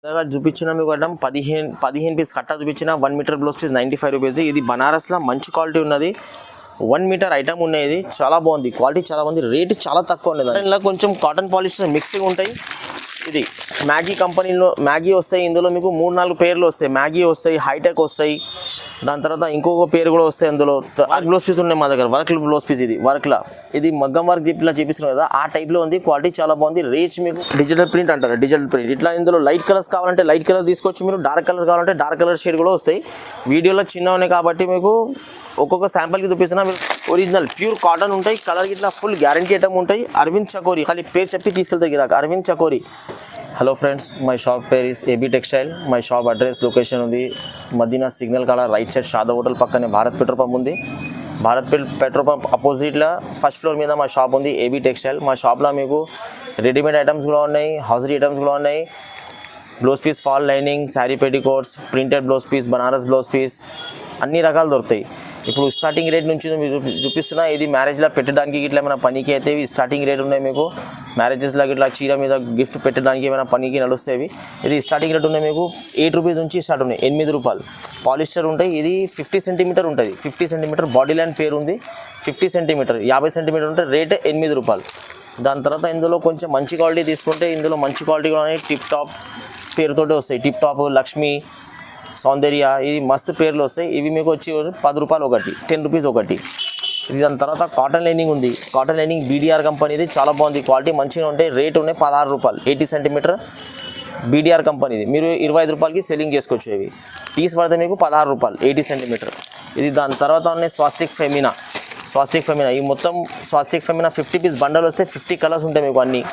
చూపించిన మీకు అడ్డం 15 పీస్ కట్టా చూపించిన 1 మీటర్ బ్లౌజ్ పీస్ 95 రూపీస్. ఇది బనారస్లో మంచి క్వాలిటీ ఉన్నది. 1 మీటర్ ఐటమ్ ఉన్నది, చాలా బాగుంది, క్వాలిటీ చాలా బాగుంది, రేట్ చాలా తక్కువ ఉన్నది. ఇలా కొంచెం కాటన్ పాలిస్టర్ మిక్సింగ్ ఉంటాయి. ఇది మ్యాగీ కంపెనీలో మ్యాగీ వస్తాయి. ఇందులో మీకు 3-4 పేర్లు వస్తాయి. మ్యాగీ వస్తాయి, హైటెక్ వస్తాయి, దాని తర్వాత ఇంకొక పేరు కూడా వస్తాయి. అందులో బ్లౌజ్ పీస్ ఉన్నాయి మా దగ్గర, వర్క్ బ్లౌజ్ పీస్. ఇది వర్క్లా, ఇది మగ్గం వర్క్ ఇట్లా చూపిస్తున్నాం కదా, ఆ టైప్లో ఉంది. క్వాలిటీ చాలా బాగుంది. రేట్ మీకు డిజిటల్ ప్రింట్ అంటారు, డిజిటల్ ప్రింట్. ఇట్లా ఇందులో లైట్ కలర్స్ కావాలంటే లైట్ కలర్ తీసుకోవచ్చు మీరు, డార్క్ కలర్స్ కావాలంటే డార్క్ కలర్ షేడ్ కూడా వస్తాయి. వీడియోలో చిన్న ఉన్నాయి కాబట్టి మీకు ఒక్కొక్క శాంపుల్కి చూపిస్తున్నా. మీరు ఒరిజినల్ ప్యూర్ కాటన్ ఉంటాయి, కలర్ ఇట్లా ఫుల్ గ్యారంటీ ఐటమ్ ఉంటాయి. అరవింద్ చకోరి, ఖాళీ పేరు చెప్పి తీసుకెళ్తారు గిరాక, Aravind Chakori. Hello friends, my shop పేరు is AB textile. My shop address location ఉంది మదీనా సిగ్నల్ కాడ రైట్ సైడ్ షాదా హోటల్ పక్కనే భారత్ పెట్రోల్ పంప్ ఉంది. భారత్ పెట్రోల్ పంప్ అపోజిట్లో ఫస్ట్ ఫ్లోర్ మీద మా షాప్ ఉంది, ఏబీ టెక్స్టైల్. మా షాప్లో మీకు రెడీమేడ్ ఐటమ్స్ కూడా ఉన్నాయి, హౌజరీ ఐటమ్స్ కూడా ఉన్నాయి. Blouse piece, fall lining, sari petticoats, printed blouse piece, Banaras blouse piece అన్ని రకాలు దొరుకుతాయి. ఇప్పుడు స్టార్టింగ్ రేట్ నుంచి మీరు చూపిస్తున్నా. ఇది మ్యారేజ్లో పెట్టడానికి ఇట్లా ఏమైనా పనికి అయితే స్టార్టింగ్ రేట్ ఉన్నాయి మీకు. మ్యారేజెస్లో ఇట్లా చీర మీద గిఫ్ట్ పెట్టడానికి ఏమైనా పనికి నడుస్తాయి. ఇది స్టార్టింగ్ రేట్ ఉన్నాయి మీకు 8 రూపీస్ నుంచి స్టార్ట్ ఉన్నాయి, 8 రూపాయలు. పాలిస్టర్ ఉంటాయి. ఇది 50 సెంటీమీటర్ ఉంటుంది, 50 సెంటీమీటర్ బాడీ లైన్ పేరు ఉంది. 50 సెంటీమీటర్ 50 సెంటీమీటర్ ఉంటే రేట్ 8 రూపాయలు. దాని తర్వాత ఇందులో కొంచెం మంచి క్వాలిటీ తీసుకుంటే ఇందులో మంచి క్వాలిటీ కూడా టిప్ టాప్ పేరుతోటి వస్తాయి. టిప్ టాప్, లక్ష్మి, సౌందర్య, ఇది మస్తు పేర్లు వస్తాయి. ఇవి మీకు వచ్చి 10 రూపాయలు ఒకటి, 10 రూపీస్ ఒకటి. ఇది దాని తర్వాత కాటన్ లైనింగ్ ఉంది. కాటన్ లైనింగ్ బీడీఆర్ కంపెనీది, చాలా బాగుంది, క్వాలిటీ మంచిగా ఉంటాయి. రేట్ ఉన్నాయి 16 రూపాయలు. 80 సెంటీమీటర్ బీడీఆర్ కంపెనీది. మీరు 25 రూపాయలకి సెల్లింగ్ చేసుకోవచ్చు. ఇవి పీస్ పడితే మీకు 16 రూపాయలు, 80 సెంటీమీటర్. ఇది దాని తర్వాత ఉన్నాయి స్వాస్తిక్ ఫెమినా. ఈ మొత్తం స్వాస్తిక్ ఫెమినా 50 పీస్ బండల్ వస్తే 50 కలర్స్ ఉంటాయి మీకు అన్నీ.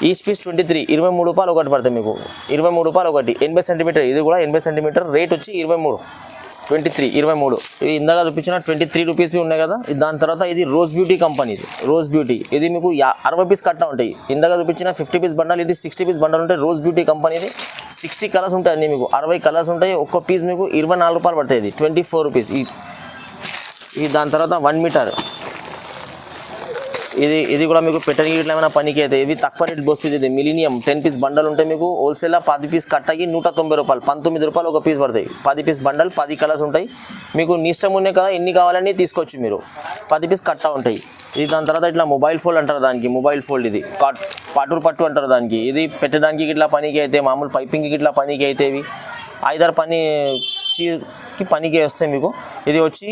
ఈచ్ పీస్ 23, 23 రూపాయలు ఒకటి పడుతుంది మీకు, 23 రూపాయలు ఒకటి. 80 సెంటీమీటర్, ఇది కూడా 80 సెంటీమీటర్. రేట్ వచ్చి 23, 23, 23. ఇవి ఇందాక చూపించిన 23 రూపీస్ ఉన్నాయి కదా. దాని తర్వాత ఇది రోజ్ బ్యూటీ కంపెనీది, రోజ్ బ్యూటీ. ఇది మీకు 60 పీస్ కట్టా ఉంటాయి. ఇందాక చూపించిన 50 పీస్ బండల్, ఇది 60 పీస్ బండల్ ఉంటాయి. రోజ్ బ్యూటీ కంపెనీది 60 కలర్స్ ఉంటాయి అన్నీ మీకు, 60 కలర్స్ ఉంటాయి. ఒక్క పీస్ మీకు 24 రూపాయలు పడుతుంది. ఇది 24 రూపీస్. ఇది దాని తర్వాత 1 మీటర్. ఇది కూడా మీకు పెట్టడానికి ఇట్లా ఏమైనా పనికి అయితే. ఇవి తక్కువ రేట్ బ్లౌజ్ పీస్. ఇది మిలీనియం 10 పీస్ బండల్ ఉంటాయి మీకు. హోల్సేల్లో 10 పీస్ కట్టకి 190 రూపాయలు, 19 రూపాయలు ఒక పీస్ పడతాయి. 10 పీస్ బండల్, 10 కలర్స్ ఉంటాయి మీకు. నీ ఇష్టం ఉన్నాయి కదా, ఎన్ని కావాలని తీసుకోవచ్చు మీరు. 10 పీస్ కట్టా ఉంటాయి. ఇది దాని తర్వాత ఇట్లా మొబైల్ ఫోల్డ్ అంటారు దానికి, మొబైల్ ఫోల్డ్. ఇది పాటూరు పట్టు అంటారు దానికి. ఇది పెట్టడానికి ఇట్లా పనికి అయితే, మామూలు పైపింగ్కి ఇట్లా పనికి అయితే. ఇవి 5-6 పనికి వస్తాయి మీకు. ఇది వచ్చి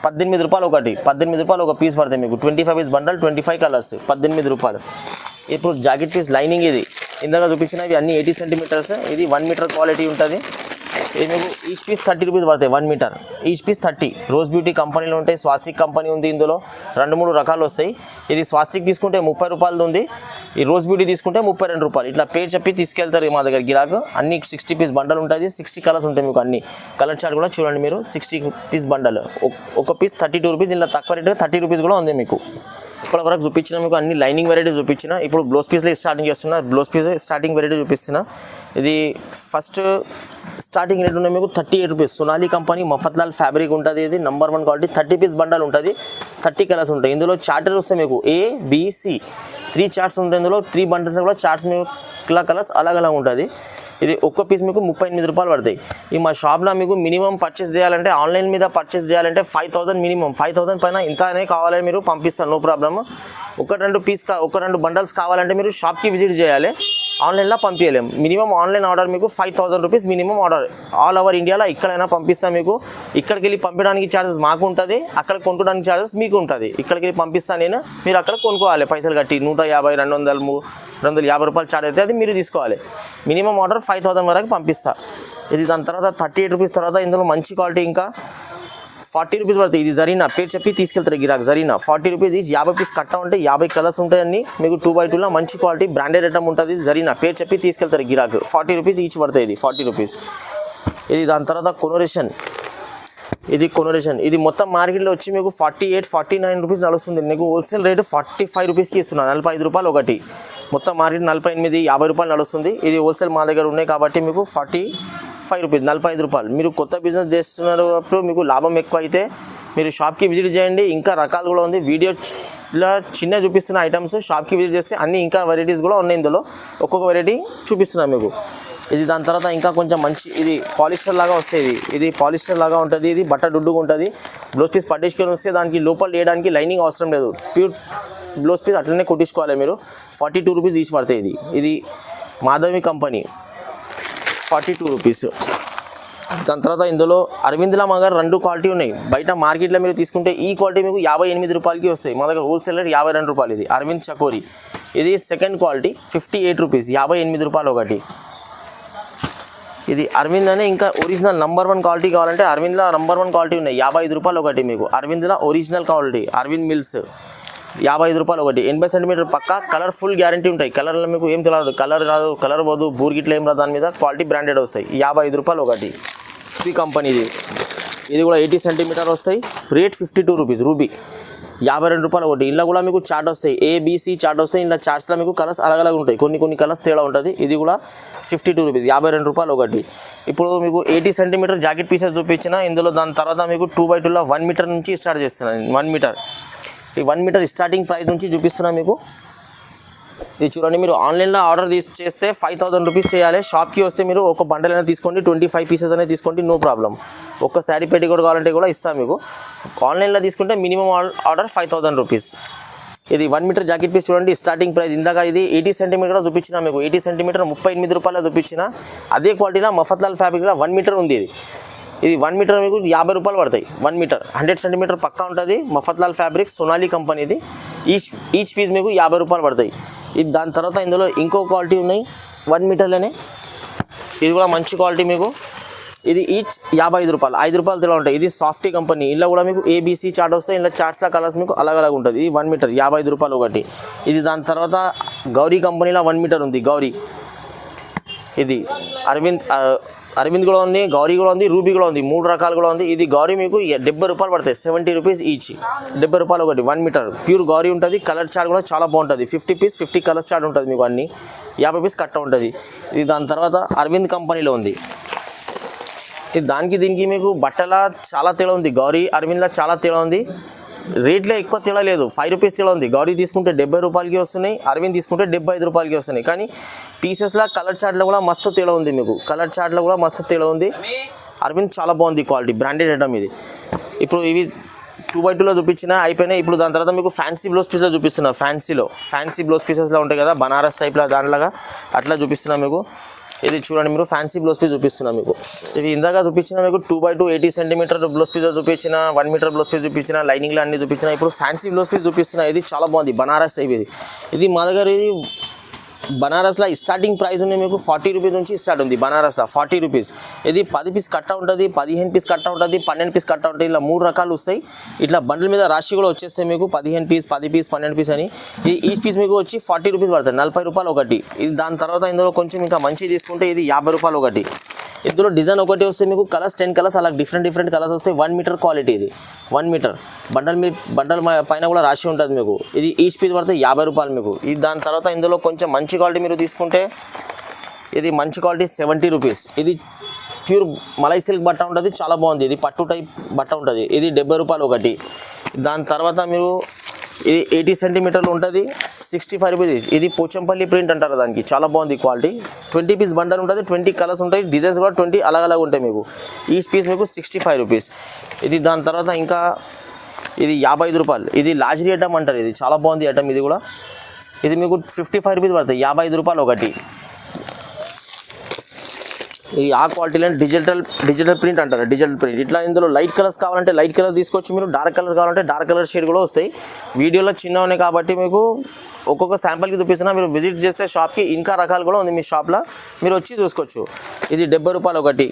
18 రూపాయలు ఒకటి, 18 రూపాయలు ఒక పీస్ పడతాయి మీకు. 25 పీస్ బండల్, 25 కలర్స్, 18 రూపాయలు. ఇప్పుడు జాకెట్ పీస్ లైనింగ్. ఇది ఇందాక చూపించినవి అన్ని 80 సెంటీమీటర్స్. ఇది 1 మీటర్ క్వాలిటీ ఉంటుంది. ఇది మీకు ఈచ్ పీస్ 30 రూపీస్ పడతాయి. 1 metre each piece 30. Rose beauty కంపెనీలో ఉంటాయి. స్వాస్తిక్ కంపెనీ ఉంది. ఇందులో 2-3 రకాలు వస్తాయి. ఇది స్వాస్తిక్ తీసుకుంటే 30 రూపాయలు ఉంది. ఈ రోజ్ బ్యూటీ తీసుకుంటే 32 రూపాయలు. ఇట్లా పేరు చెప్పి తీసుకెళ్తారు మా దగ్గర గిరాకు. అన్ని 60 పీస్ బండల్ ఉంటుంది. 60 కలర్స్ ఉంటాయి మీకు అన్ని. కలర్ చార్ట్ కూడా చూడండి మీరు. 60 పీస్ బండల్, ఒక పీస్ 32 రూపీస్. ఇలా తక్కువ రేట్ 30 రూపీస్ కూడా ఉంది మీకు. ఇప్పటివరకు చూపించిన మీకు అన్ని లైనింగ్ వెరైటీ చూపించిన. ఇప్పుడు బ్లౌజ్ పీస్లో స్టార్టింగ్ చేస్తున్నా. బ్లౌజ్ పీస్ స్టార్టింగ్ వెరైటీ చూపిస్తున్నా. ఇది ఫస్ట్ స్టార్టింగ్ రేట్ ఉన్నాయి మీకు 38 rupees. Sonali company Mafatlal fabric ఉంటుంది. ఇది నెంబర్ 1 క్వాలిటీ. 30 పీస్ బండల్ ఉంటుంది. 30 కలర్స్ ఉంటాయి. ఇందులో చార్టర్ వస్తాయి మీకు ABC 3 చార్ట్స్ ఉంటాయి. ఇందులో 3 బండల్స్ కూడా చార్ట్స్ మీకు కలర్స్ అలాగ ఉంటుంది. ఇది ఒక్క పీస్ మీకు 38 రూపాయలు పడతాయి. ఈ మా షాప్లో మీకు మినిమం పర్చేస్ చేయాలంటే, ఆన్లైన్ మీద పర్చేస్ చేయాలంటే 5000 మినిమం. 5000 పైన ఇంతనే కావాలని మీరు పంపిస్తారు, నో ప్రాబ్లమ్. 1-2 బండల్స్ కావాలంటే మీరు షాప్కి విజిట్ చేయాలి, ఆన్లైన్లో పంపించలేము. మినిమం ఆన్లైన్ ఆర్డర్ మీకు 5000 rupees minimum order. All over ఇండియాలో ఎక్కడైనా పంపిస్తాం మీకు. ఇక్కడికి వెళ్ళి పంపించడానికి ఛార్జెస్ మాకు ఉంటుంది, అక్కడ కొనుక్కోవడానికి ఛార్జెస్ మీకు ఉంటుంది. ఇక్కడికి వెళ్ళి పంపిస్తాను నేను, మీరు అక్కడ కొనుక్కోవాలి పైసలు కట్టి. 150, 200, 250 రూపాయలు ఛార్జ్ అయితే అది మీరు తీసుకోవాలి. మినిమం ఆర్డర్ 5000 వరకు పంపిస్తా. ఇది దాని తర్వాత 38 రూపీస్. తర్వాత ఇందులో మంచి క్వాలిటీ ఇంకా 40 రూపీస్ పడుతుంది. ఇది జరీనా పేరు చెప్పి తీసుకెళ్తారు గిరాక్. జరీనా 40 రూపీస్. ఇది 50 పీస్ కట్టా ఉంటాయి. 50 కలర్స్ ఉంటాయని మీకు. 2x2లో మంచి క్వాలిటీ బ్రాండెడ్ ఐటమ్ ఉంటుంది. జరీనా పేరు చెప్పి తీసుకెళ్తారు గిరాక్. 40 రూపీస్ ఈచ్ పడుతుంది. ఇది 40 రూపీస్. ఇది దాని తర్వాత కొనోరేషన్. ఇది మొత్తం మార్కెట్లో వచ్చి మీకు 48, 49 రూపీస్ నడుస్తుంది. నీకు హోల్సేల్ రేటు 45 రూపీస్కి ఇస్తున్నాను. 45 రూపాయలు ఒకటి. మొత్తం మార్కెట్ 48, 50 రూపాయలు నడుస్తుంది. ఇది హోల్సేల్ మా దగ్గర ఉన్నాయి కాబట్టి మీకు 45 రూపీస్, 45 రూపాయలు. మీరు కొత్త బిజినెస్ చేస్తున్నప్పుడు మీకు లాభం ఎక్కువ అయితే మీరు షాప్కి విజిట్ చేయండి. ఇంకా రకాలు కూడా ఉంది. వీడియోలో చిన్న చూపిస్తున్న ఐటమ్స్ షాప్కి విజిట్ చేస్తే అన్ని ఇంకా వెరైటీస్ కూడా ఉన్నాయి. ఇందులో ఒక్కొక్క వెరైటీ చూపిస్తున్నాను మీకు. ఇది దాని తర్వాత ఇంకా కొంచెం మంచి ఇది పాలిస్టర్ లాగా వస్తుంది. ఇది పాలిస్టర్ లాగా ఉంటుంది. ఇది బట్ట డుడ్డుగా ఉంటుంది. బ్లౌజ్ పీస్ పట్టించుకొని వస్తే దానికి లోపల వేయడానికి లైనింగ్ అవసరం లేదు. ప్యూర్ బ్లౌజ్ పీస్ అట్లనే కుట్టించుకోవాలి మీరు. 42 రూపీస్ తీసి పడతాయి. ఇది మాధవి కంపెనీ 42 రూపీస్. దాని తర్వాత ఇందులో అరవింద్లా మా దగ్గర 2 క్వాలిటీ ఉన్నాయి. బయట మార్కెట్లో మీరు తీసుకుంటే ఈ క్వాలిటీ మీకు 58 రూపాయలకి వస్తాయి. మా దగ్గర హోల్సేల్ రేట్ 52 రూపాయలు. ఇది అరవింద్ చకోరి. ఇది సెకండ్ క్వాలిటీ 58 రూపీస్, 58 రూపాయలు ఒకటి. ఇది అరవింద్ అనే ఇంకా ఒరిజినల్ నంబర్ 1 క్వాలిటీ కావాలంటే అరవింద్లో నంబర్ 1 క్వాలిటీ ఉన్నాయి. 55 రూపాయలు ఒకటి మీకు. అరవింద్లో ఒరిజినల్ క్వాలిటీ అరవింద్ మిల్స్ 55 రూపాయలు ఒకటి. 80 సెంటీమీటర్ పక్క కలర్ ఫుల్ గ్యారంటీ ఉంటాయి. కలర్లో మీకు ఏం తెలియదు, కలర్ రాదు, కలర్ పోదు, బూర్గిట్లు ఏం రాదు. దాని మీద క్వాలిటీ బ్రాండెడ్ వస్తాయి. 55 రూపాయలు ఒకటి. రూబీ కంపెనీది. ఇది కూడా 80 సెంటీమీటర్ వస్తాయి. Rate 52 rupees. రూబీ 52 రూపాయలు ఒకటి. ఇలా కూడా మీకు చార్ట్ వస్తాయి, ABC చార్ట్ వస్తాయి. ఇలా చార్ట్స్లో మీకు కలర్స్ అలగ్ ఉంటాయి. కొన్ని కలర్స్ తేడా ఉంటుంది. ఇది కూడా 52 రూపీస్, 52 రూపాయలు ఒకటి. ఇప్పుడు మీకు 80 సెంటీమీటర్ జాకెట్ పీసెస్ చూపించిన ఇందులో. దాని తర్వాత మీకు 2x2లో 1 మీటర్ నుంచి స్టార్ట్ చేస్తున్నాను. 1 మీటర్, ఈ 1 మీటర్ స్టార్టింగ్ ప్రైస్ నుంచి చూపిస్తున్నా మీకు. ఇది చూడండి, మీరు ఆన్లైన్లో ఆర్డర్ చేస్తే 5000 రూపీస్ చేయాలి. షాప్కి వస్తే మీరు ఒక బండల్ అయినా తీసుకోండి, 25 పీసెస్ అనేది తీసుకోండి, నో ప్రాబ్లం. ఒక్క శారీ పెట్టి కూడా కావాలంటే కూడా ఇస్తాను మీకు. ఆన్లైన్లో తీసుకుంటే మినిమం ఆర్డర్ 5000 రూపీస్. ఇది 1 మీటర్ జాకెట్ పీస్ చూడండి, స్టార్టింగ్ ప్రైస్. ఇందాక ఇది 80 సెంటీమీటర్ చూపించిన మీకు. 80 సెంటీమీటర్ 38 రూపాయలు చూపించిన. అదే క్వాలిటీలో మఫత్లాల్ ఫ్యాబ్రిక్లో 1 మీటర్ ఉంది. ఇది 1 మీటర్ మీకు 50 రూపాయలు పడతాయి. 1 మీటర్ 100 సెంటీమీటర్ పక్కా ఉంటుంది. మఫత్లాల్ ఫ్యాబ్రిక్ సోనాలి కంపెనీది. ఈచ్ పీస్ మీకు 50 రూపాయలు పడతాయి. ఇది దాని తర్వాత ఇందులో ఇంకో క్వాలిటీ ఉన్నాయి 1 మీటర్లోనే. ఇది కూడా మంచి క్వాలిటీ మీకు. ఇది ఈచ్ 55 రూపాయలు, 5 రూపాయలు తేడా ఉంటాయి. ఇది సాఫ్టీ కంపెనీ. ఇలా కూడా మీకు ABC చార్ట్ వస్తాయి. ఇలా చార్ట్స్లో కలర్స్ మీకు అలగ్ ఉంటుంది. ఇది 1 మీటర్ 55 రూపాయలు ఒకటి. ఇది దాని తర్వాత గౌరీ కంపెనీలో 1 మీటర్ ఉంది. గౌరీ ఇది అరవింద్ కూడా ఉంది, గౌరీ కూడా ఉంది, రూబీ కూడా ఉంది. 3 రకాలు కూడా ఉంది. ఇది గౌరీ మీకు 70 రూపాయలు పడతాయి. 70 రూపీస్ ఈచ్, 70 రూపాయలు ఒకటి. 1 మీటర్ ప్యూర్ గౌరీ ఉంటుంది. కలర్ చార్ట్ కూడా చాలా బాగుంటుంది. 50 పీస్ 50 కలర్ చార్ట్ ఉంటుంది మీకు. అన్ని 50 పీస్ కట్ట ఉంటుంది. ఇది దాని తర్వాత అరవింద్ కంపెనీలో ఉంది. ఇది దానికి దీనికి మీకు బట్టల చాలా తేడా ఉంది. గౌరీ అరవింద్లో చాలా తేడా ఉంది. రేట్లో ఎక్కువ తేడా లేదు. 5 రూపీస్ తేడా ఉంది. గౌరీ తీసుకుంటే 70 రూపాయలకి వస్తున్నాయి, అరవింద్ తీసుకుంటే 75 రూపాయలకి వస్తున్నాయి. కానీ పీసెస్లో కలర్ చార్ట్లో కూడా మస్తు తేడా ఉంది మీకు. కలర్ చార్ట్లో కూడా మస్తు తేడా ఉంది. అరవింద్ చాలా బాగుంది క్వాలిటీ, బ్రాండెడ్ ఐటమ్ ఇది. ఇప్పుడు ఇవి 2x2లో చూపించిన అయిపోయినాయి. ఇప్పుడు దాని తర్వాత మీకు ఫ్యాన్సీ బ్లౌజ్ పీస్లో చూపిస్తున్నా. ఫ్యాన్సీ బ్లౌజ్ పీసెస్లో ఉంటాయి కదా, బనారస్ టైప్లో దానిలాగా అట్లా చూపిస్తున్నా మీకు. ఇది చూడండి, మీరు ఫ్యాన్సీ బ్లౌజ్ పీస్ చూపిస్తున్నా మీకు. ఇవి ఇందాక చూపించిన మీకు 2x2 80 సెంటీమీటర్ బ్లౌజ్ పీస్ చూపించిన, 1 మీటర్ బ్లౌజ్ పీస్ చూపించిన, లైనింగ్లో అన్ని చూపించిన. ఇప్పుడు ఫ్యాన్సీ బ్లౌజ్ పీస్ చూపిస్తున్నా. ఇది చాలా బాగుంది, బనారస్ టైప్. ఇది మా దగ్గర ఇది బనారస్లో స్టార్టింగ్ ప్రైస్ ఉంది మీకు 40 రూపీస్ నుంచి స్టార్ట్ ఉంది. బనారస్లో 40 రూపీస్. ఇది 10 పీస్ కట్ట ఉంటుంది, 15 పీస్ కట్ట ఉంటుంది, 12 పీస్ కట్ట ఉంటుంది. ఇలా 3 రకాలు వస్తాయి. ఇట్లా బండిల్ మీద రాశి కూడా వచ్చేస్తాయి మీకు. 15 పీస్, 10 పీస్, 12 పీస్ అని. ఈచ్ పీస్ మీకు వచ్చి 40 రూపీస్ పడుతుంది, 40 రూపాయలు ఒకటి. ఇది దాని తర్వాత ఇందులో కొంచెం ఇంకా మంచి తీసుకుంటే ఇది 50 రూపాయలు ఒకటి. ఇందులో డిజైన్ ఒకటి వస్తే మీకు కలర్స్ 10 కలర్స్ అలా డిఫరెంట్ కలర్స్ వస్తాయి. 1 మీటర్ క్వాలిటీ ఇది. 1 మీటర్ బండల్ పైన కూడా రాసి ఉంటుంది మీకు. ఇది ఈచ్ పీస్ పడితే 50 రూపాయలు మీకు. ఇది దాని తర్వాత ఇందులో కొంచెం మంచి క్వాలిటీ మీరు తీసుకుంటే ఇది మంచి క్వాలిటీ 70 రూపీస్. ఇది ప్యూర్ మలై సిల్క్ బట్ట ఉంటుంది, చాలా బాగుంది. ఇది పట్టు టైప్ బట్ట ఉంటుంది. ఇది 70 రూపాయలు ఒకటి. దాని తర్వాత మీరు ఇది 80 సెంటీమీటర్లు ఉంటుంది, 65 రూపీస్. ఇది పోచంపల్లి ప్రింట్ అంటారు దానికి, చాలా బాగుంది క్వాలిటీ. 20 పీస్ బండల్ ఉంటుంది, 20 కలర్స్ ఉంటాయి, డిజైన్స్ కూడా 20 అలగ్ ఉంటాయి మీకు. ఈచ్ పీస్ మీకు 65 రూపీస్. ఇది దాని తర్వాత ఇంకా ఇది 55 రూపాయలు. ఇది లాజరీ ఐటమ్ అంటారు. ఇది చాలా బాగుంది ఐటమ్. ఇది కూడా ఇది మీకు 55 రూపీస్ పడుతుంది, 55 రూపాయలు ఒకటి. ఈ ఆ క్వాలిటీలో డిజిటల్ ప్రింట్ అంటారు, డిజిటల్ ప్రింట్. ఇట్లా ఇందులో లైట్ కలర్స్ కావాలంటే లైట్ కలర్ తీసుకోవచ్చు మీరు, డార్క్ కలర్స్ కావాలంటే డార్క్ కలర్ షేడ్ కూడా వస్తాయి. వీడియోలో చిన్న ఉన్నాయి కాబట్టి మీకు ఒక్కొక్క శాంపుల్కి చూపిస్తున్నా. మీరు విజిట్ చేస్తే షాప్కి ఇంకా రకాలు కూడా ఉంది మీ షాప్లో, మీరు వచ్చి చూసుకోవచ్చు. ఇది 70 రూపాయలు ఒకటి.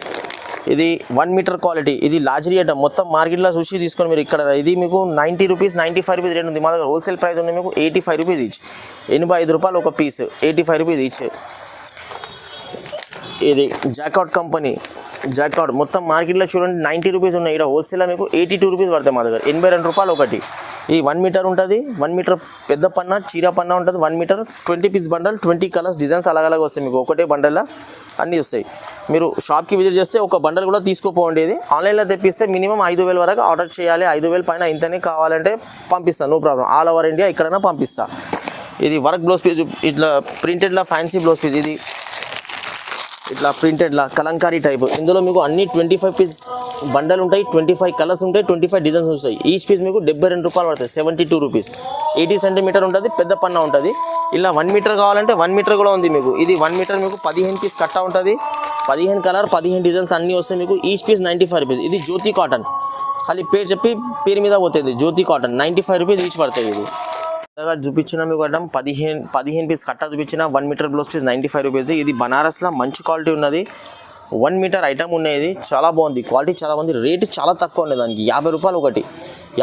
ఇది 1 మీటర్ క్వాలిటీ. ఇది లాజరీ ఐటమ్, మొత్తం మార్కెట్లో చూసి తీసుకొని మీరు ఇక్కడ. ఇది మీకు 90 రూపీస్, 95 రూపీస్ రేట్ ఉంది. మా దగ్గర హోల్సేల్ ప్రైస్ ఉంది మీకు 85 రూపీస్ ఈచ్, 85 రూపాయలు ఒక పీస్, 85 రూపీస్ ఈచ్. ఇది జాకాట్ కంపెనీ, జాకాట్ మొత్తం మార్కెట్లో చూడండి 90 రూపీస్ ఉన్నాయి. ఇక్కడ హోల్సేల్లో మీకు 82 రూపీస్ పడతాయి మా దగ్గర, 82 రూపాయలు ఒకటి. ఈ 1 మీటర్ ఉంటుంది, 1 మీటర్ పెద్ద పన్నా, చీర పన్నా ఉంటుంది. 1 metre 20 piece bundle, 20 colours designs అలగ్ వస్తాయి మీకు. ఒకటే బండల్లో అన్నీ వస్తాయి. మీరు షాప్కి విజిట్ చేస్తే ఒక బండల్ కూడా తీసుకోపోండి. ఆన్లైన్లో తెప్పిస్తే మినిమం 5000 వరకు ఆర్డర్ చేయాలి. 5000 పైన ఇంతనే కావాలంటే పంపిస్తాను, no problem. All over India ఎక్కడైనా పంపిస్తాను. ఇది వర్క్ బ్లౌజ్ పీస్, ఇట్లా ప్రింటెడ్లో ఫ్యాన్సీ బ్లౌజ్ పీస్. ఇది ఇట్లా ప్రింటెడ్లా కలంకారీ టైప్. ఇందులో మీకు అన్ని 25 పీస్ బండల్ ఉంటాయి, 25 కలర్స్ ఉంటాయి, 25 డిజైన్స్ ఉంటాయి. ఈచ్ పీస్ మీకు 72 రూపాయలు పడుతుంది, 72 రూపీస్. 80 సెంటీమీటర్ ఉంటుంది, పెద్ద పన్నా ఉంటుంది. ఇలా 1 మీటర్ కావాలంటే 1 మీటర్ కూడా ఉంది మీకు. ఇది 1 మీటర్ మీకు 15 పీస్ కట్ట ఉంటుంది, 15 కలర్, 15 డిజైన్స్ అన్నీ వస్తాయి మీకు. Each piece 95 rupees. ఇది జ్యోతి కాటన్, ఖాళీ పేరు చెప్పి పేరు మీద పోతుంది. జ్యోతి కాటన్ 95 రూపీస్ ఈచ్ పడుతుంది. ఇది చూపించిన మీకు అడ్డం 15 పీస్ కట్ట చూపించిన 1 మీటర్ బ్లౌజ్ పీస్ 95 రూపీస్. ఇది బనారస్లో మంచి క్వాలిటీ ఉన్నది, 1 మీటర్ ఐటమ్ ఉన్నది, చాలా బాగుంది, క్వాలిటీ చాలా బాగుంది, రేటు చాలా తక్కువ ఉన్నది. దానికి 50 రూపాయలు ఒకటి,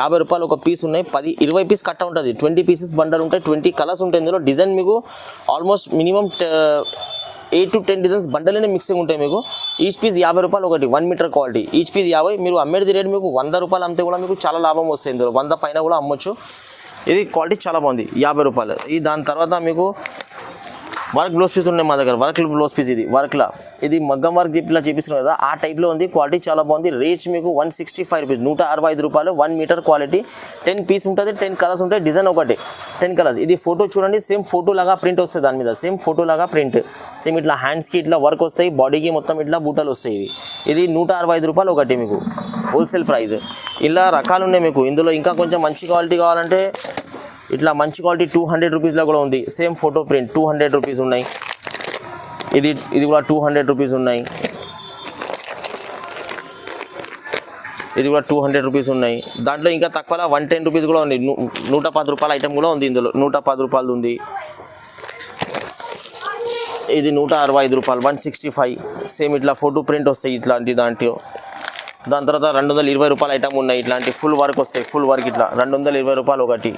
50 రూపాయలు ఒక పీస్ ఉన్నాయి. 20 పీస్ కట్ట ఉంటుంది, 20 పీసెస్ బండలు ఉంటాయి, 20 కలర్స్ ఉంటాయి. ఇందులో డిజైన్ మీకు ఆల్మోస్ట్ మినిమం 8 to 10 డిజైన్స్ బండలనే మిక్సింగ్ ఉంటాయి మీకు. ఈచ్ పీస్ 50 రూపాయలు ఒకటి, 1 మీటర్ క్వాలిటీ. Each piece 50. మీరు అమ్మేది రేట్ మీకు 100 రూపాయలు అమ్మితే కూడా మీకు చాలా లాభం వస్తుంది. ఇందులో 100 పైన కూడా అమ్మొచ్చు. ఇది క్వాలిటీ చాలా బాగుంది, 50 రూపాయలు. ఇది దాని తర్వాత మీకు వర్క్ బ్లౌజ్ పీస్ ఉన్నాయి మా దగ్గర. వర్క్ బ్లౌజ్ పీస్ ఇది వర్క్లా, ఇది మగ్గం వర్క్ ఇలా చూపిస్తున్నాం కదా, ఆ టైప్లో ఉంది. క్వాలిటీ చాలా బాగుంది. రేట్ మీకు 165 రూపీస్, 165 రూపాయలు. 1 మీటర్ క్వాలిటీ, 10 పీస్ ఉంటుంది, 10 కలర్స్ ఉంటాయి, డిజైన్ ఒకటి 10 కలర్స్. ఇది ఫోటో చూడండి, సేమ్ ఫోటో లాగా ప్రింట్ వస్తుంది దాని మీద, సేమ్ ఫోటో లాగా ప్రింట్, సేమ్ ఇట్లా హ్యాండ్స్కి ఇట్లా వర్క్ వస్తాయి, బాడీకి మొత్తం ఇట్లా బూటలు వస్తాయి. ఇది 165 రూపాయలు ఒకటి మీకు హోల్సేల్ ప్రైస్. ఇలా రకాలు ఉన్నాయి మీకు. ఇందులో ఇంకా కొంచెం మంచి క్వాలిటీ కావాలంటే ఇట్లా మంచి క్వాలిటీ 200 రూపీస్లో కూడా ఉంది. సేమ్ ఫోటో ప్రింట్ 200 రూపీస్ ఉన్నాయి. ఇది కూడా 200 రూపీస్ ఉన్నాయి. ఇది కూడా 200 రూపీస్ ఉన్నాయి. దాంట్లో ఇంకా తక్కువలో 110 రూపీస్ కూడా ఉంది. 110 రూపాయల ఐటమ్ కూడా ఉంది. ఇందులో 110 రూపాయలు ఉంది. ఇది 165 రూపాయలు, 165. సేమ్ ఇట్లా ఫోటో ప్రింట్ వస్తాయి ఇట్లాంటి దాంట్లో. దాని తర్వాత 220 రూపాయల ఐటమ్ ఉన్నాయి. ఇట్లాంటి ఫుల్ వర్క్ వస్తాయి, ఫుల్ వర్క్ ఇట్లా 220 రూపాయలు ఒకటి.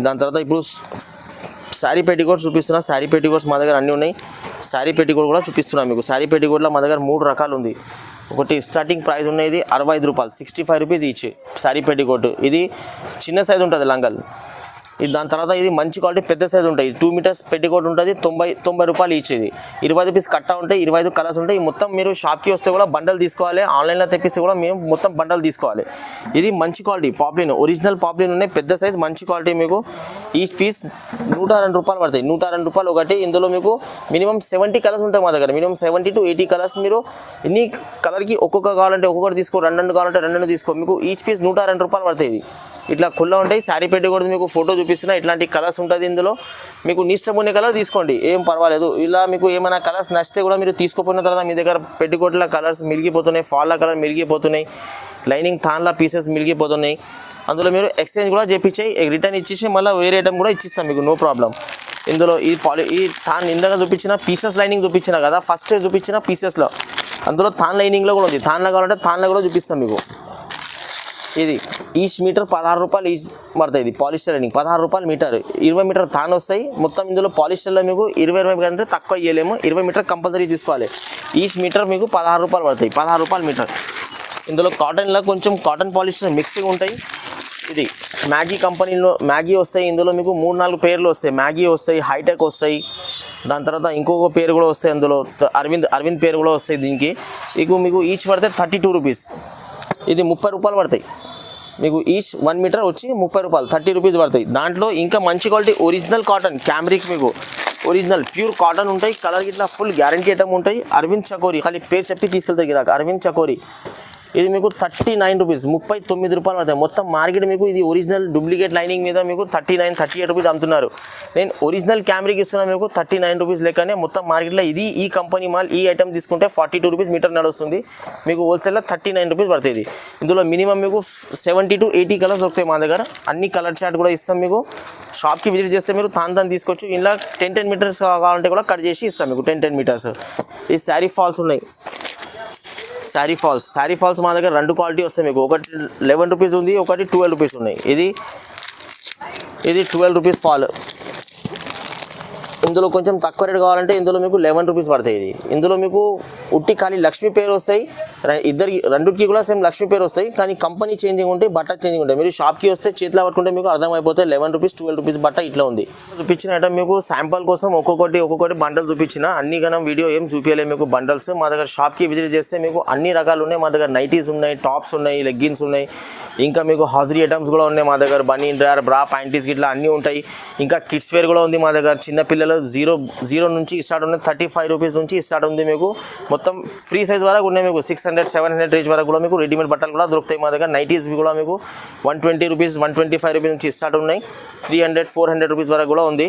దాని తర్వాత ఇప్పుడు శారీ పెట్టికోట్స్ చూపిస్తున్నా. శారీ పెట్టికోట్స్ మా దగ్గర అన్నీ ఉన్నాయి. శారీ పెట్టికోట్ కూడా చూపిస్తున్నా మీకు. శారీ పెట్టికోట్లో మా దగ్గర 3 రకాలు ఉంది. ఒకటి స్టార్టింగ్ ప్రైస్ ఉన్నది 65 రూపాయలు, 65 రూపీస్ ఇచ్చి శారీ పెట్టికోట్. ఇది చిన్న సైజు ఉంటుంది లంగల్. ఇది దాని తర్వాత ఇది మంచి క్వాలిటీ పెద్ద సైజు ఉంటాయి. 2 మీటర్స్ పెట్టికోట్ ఉంటుంది, 90 రూపాయలు ఇచ్చేది. 25 పీస్ కట్ట ఉంటాయి, 25 కలర్స్ ఉంటాయి. మొత్తం మీరు షాప్కి వస్తే కూడా బండల్ తీసుకోవాలి, ఆన్లైన్లో తెప్పిస్తే కూడా మేము మొత్తం బండల్ తీసుకోవాలి. ఇది మంచి క్వాలిటీ పాప్లిన్, ఒరిజినల్ పాప్లిన్ ఉన్నాయి, పెద్ద సైజ్ మంచి క్వాలిటీ మీకు. ఈచ్ పీస్ 102 రూపాయలు పడతాయి, 102 రూపాయలు ఒకటి. ఇందులో మీకు మినిమం 70 కలర్స్ ఉంటాయి మా దగ్గర, మినిమం 70 to 80 కలర్స్. మీరు ఎన్ని కలర్కి ఒక్కొక్క కావాలంటే ఒక్కొక్కటి తీసుకో, 2 కావాలంటే 2 తీసుకో. మీకు ఈచ్ పీస్ 102 రూపాయలు పడతాయి. ఇది ఇట్లా ఖుల్లా ఉంటాయి. శారీ పెట్టికోట్ మీకు ఫోటో చూపిస్తున్నా, ఇట్లాంటి కలర్స్ ఉంటుంది. ఇందులో మీకు ఇష్టం ఉన్న కలర్ తీసుకోండి, ఏం పర్వాలేదు. ఇలా మీకు ఏమైనా కలర్స్ నచ్చితే కూడా మీరు తీసుకోపోయిన తర్వాత మీ దగ్గర పెట్టికోట్ల కలర్స్ మిలిగిపోతున్నాయి, ఫాల్లా కలర్ మిలిగిపోతున్నాయి, లైనింగ్ థాన్లా పీసెస్ మిలిగిపోతున్నాయి. అందులో మీరు ఎక్స్చేంజ్ కూడా చేపించి రిటర్న్ ఇచ్చేసి మళ్ళీ వేరే ఐటమ్ కూడా ఇచ్చిస్తాం మీకు, నో ప్రాబ్లం. ఇందులో ఈ థాన్ ఇందాక చూపించిన పీసెస్ లైనింగ్ చూపించిన కదా, ఫస్ట్ చూపించిన పీసెస్లో అందులో థాన్ లైనింగ్లో కూడా ఉంది. థాన్లో కావాలంటే థాన్లో కూడా చూపిస్తాం మీకు. ఇది ఈచ్ మీటర్ 16 రూపాయలు ఈచ్ పడుతుంది. ఇది పాలిస్టర్ లైనింగ్ 16 రూపాయలు మీటర్, 20 మీటర్ థాన్ వస్తాయి. మొత్తం ఇందులో పాలిస్టర్లో మీకు 20 కంటే తక్కువ ఇవ్వలేము, 20 మీటర్ కంపల్సరీ తీసుకోవాలి. ఈచ్ మీటర్ మీకు 16 రూపాయలు పడతాయి, 16 రూపాయలు మీటర్. ఇందులో కాటన్లో కొంచెం కాటన్ పాలిస్టర్ మిక్సింగ్ ఉంటాయి. ఇది మ్యాగీ కంపెనీలో మ్యాగీ వస్తాయి. ఇందులో మీకు 3-4 పేర్లు వస్తాయి. మ్యాగీ వస్తాయి, హైటెక్ వస్తాయి, దాని తర్వాత ఇంకొక పేరు కూడా వస్తాయి. అందులో అరవింద్ పేరు కూడా వస్తాయి. దీనికి మీకు ఈచ్ పడితే 32 రూపీస్. ఇది 30 రూపాయలు పడతాయి మీకు. ఈచ్ 1 మీటర్ వచ్చి 30 రూపాయలు, 30 రూపీస్ పడతాయి. దాంట్లో ఇంకా మంచి క్వాలిటీ ఒరిజినల్ కాటన్ క్యామ్రిక్ మీకు ఒరిజినల్ ప్యూర్ కాటన్ ఉంటాయి. కలర్ ఇట్లా ఫుల్ గ్యారంటీ ఐటమ్ ఉంటాయి. అరవింద్ చకోరి, ఖాళీ పేరు చెప్పి తీసుకెళ్తాయి గిరాక. అరవింద్ చకోరి ఇది మీకు 39 రూపీస్, 39 రూపాయలు పడతాయి. మొత్తం మార్కెట్ మీకు ఇది ఒరిజినల్ డూప్లికేట్ లైనింగ్ మీద మీకు 38 రూపీస్ అమ్ముతున్నారు. నేను ఒరిజినల్ క్యామ్రిక్ ఇస్తున్నాను మీకు 39 రూపీస్ లెక్కనే. మొత్తం మార్కెట్లో ఇది ఈ కంపెనీ మాల్ ఈ ఐటమ్ తీసుకుంటే 42 రూపీస్ మీటర్ నడుస్తుంది మీకు. హోల్సేల్లో 39 రూపీస్ పడుతుంది. ఇందులో మినిమం మీకు 70 to 80 కలర్స్ దొరుకుతాయి మా దగ్గర. అన్ని కలర్ చార్ట్ కూడా ఇస్తాం మీకు. షాప్కి విజిట్ చేస్తే మీరు తాను తీసుకోవచ్చు. ఇలా 10 మీటర్స్ కావాలంటే కూడా కట్ చేసి ఇస్తాం మీకు, 10 మీటర్స్. ఈ శారీ ఫాల్స్ ఉన్నాయి. శారీ ఫాల్స్ మా దగ్గర 2 క్వాలిటీ వస్తాయి మీకు. ఒకటి 11 రూపీస్ ఉంది, ఒకటి 12 రూపీస్ ఉన్నాయి. ఇది 12 రూపీస్ ఫాల్. ఇందులో కొంచెం తక్కువ రేట్ కావాలంటే ఇందులో మీకు 11 రూపీస్ పడతాయి. ఇది ఇందులో మీకు ఉట్టి ఖాళీ లక్ష్మీ పేరు వస్తాయి. రెండుకి కూడా సేమ్ లక్ష్మీ పేరు వస్తాయి, కానీ కంపెనీ చేంజింగ్ ఉంటాయి, బట్ట చేంజింగ్ ఉంటాయి. మీరు షాప్కి వస్తే చేతిలో పట్టుకుంటే మీకు అర్థమైపోతే 11 రూపీస్ 12 రూపీస్ బట్ట ఇట్లా ఉంది. చూపించిన ఐటమ్ మీకు శాంపుల్ కోసం ఒక్కొక్కటి బండల్ చూపించిన. అన్ని గణం వీడియో ఏం చూపించలేదు మీకు బండల్స్. మా దగ్గర షాప్కి విజిట్ చేస్తే మీకు అన్ని రకాలు ఉన్నాయి. మా దగ్గర నైటీస్ ఉన్నాయి, టాప్స్ ఉన్నాయి, లెగ్గిన్స్ ఉన్నాయి, ఇంకా మీకు హాజరీ ఐటమ్స్ కూడా ఉన్నాయి మా దగ్గర. బనీన్ డ్రాయర్, బ్రా, ప్యాంటీస్ ఇట్లా అన్నీ ఉంటాయి. ఇంకా కిడ్స్ వేర్ కూడా ఉంది మా దగ్గర. చిన్నపిల్లల మెటీరియల్ జీరో నుంచి స్టార్ట్ ఉన్నాయి, 35 రూపీస్ నుంచి స్టార్ట్ ఉంది మీకు. మొత్తం ఫ్రీ సైజ్ వరకు ఉన్నాయి మీకు. 600, 700 రేంజ్ వరకు కూడా మీకు రెడీమేడ్ బట్టలు కూడా దొరుకుతాయి మా దగ్గర. నైటీస్ కూడా మీకు 120 రూపీస్, 125 రూపీస్ నుంచి స్టార్ట్ ఉన్నాయి. 300, 400 రూపీస్ వరకు కూడా ఉంది.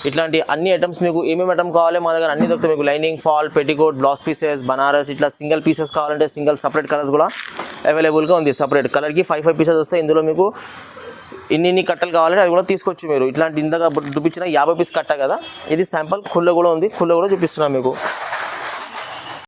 ఇట్లాంటి అన్ని ఐటమ్స్ మీకు ఏమేమి ఐటమ్ కావాలి మా దగ్గర అన్ని దొరుకుతాయి మీకు. Lining, fall, petticoat, blouse pieces, Banaras, ఇట్లా సింగిల్ పీసెస్ కావాలంటే సింగిల్ సపరేట్ కలర్స్ కూడా అవైలబుల్గా ఉంది. సపరేట్ కలర్కి 5 పీసెస్ వస్తాయి. ఇందులో మీకు ఇన్ని కట్టలు కావాలంటే అది కూడా తీసుకోవచ్చు మీరు. ఇట్లాంటి ఇందాక చూపించిన 50 పీస్ కట్ట కదా, ఇది శాంపుల్. ఖుల్ల కూడా ఉంది, ఖుల్ల కూడా చూపిస్తున్నాను మీకు.